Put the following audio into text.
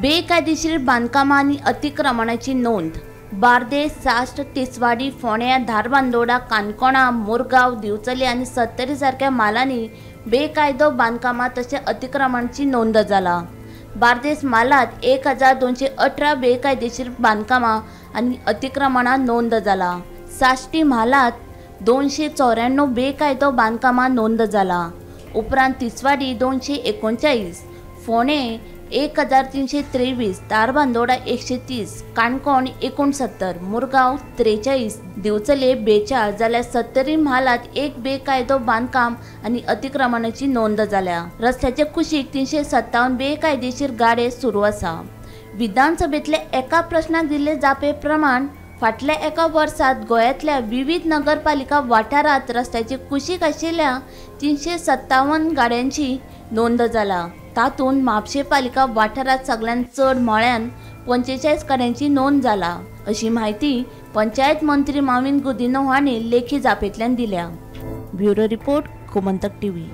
बेकायदेशीर बांधकामां आणि अतिक्रमणाची नोंद। बार्देस, साश्ट, तिसवाडी, फोंड्या, धारबांदोडा, काणकोणा, मुरगांव, दिवचले आणि सत्तरी सारख्या मालांनी बेकायदो बांधकामां तशेंच अतिक्रमणाची नोंद जाला। बार्देस मालात 1218 बेकायदेशीर बांधकामां आणि अतिक्रमणां नोंद जाला। साश्टी म्हालात 294 बेकायदो बांधकामां नोंद जाला। उपरांत तिसवाडी 239, फोंडे 1323, धारबांदोडा 130, काणकोण 69, मुरगांव 43, दिवचले 42 जाल्यार सत्तरी म्हालात एक बेकायदो बांधकाम आणि अतिक्रमणाची नोंद जाल्या। रस्त्याचे कुशीक 357 बेकायदेशीर गाडे सुरू आसा। विधानसभेतले एका प्रश्नाक दिल्ले जापे प्रमाण फाटल्या एका वर्सात गोंयांतल्या विविध नगरपालिका वाठारांत रस्त्याचे कुशीक आशिल्ल्या 357 गाड्यांची नोंद जाला। तातूंत म्हापशें पालिका वाठारांत सगळ्यांत चड म्हळ्यार 45 गाड्यांची नोंद जाला, अशी माहिती पंचायत मंत्री माविन गुदिन्हो हांणी लेखी जापेंतल्यान दिल्या। Bureau report, Gomantak TV.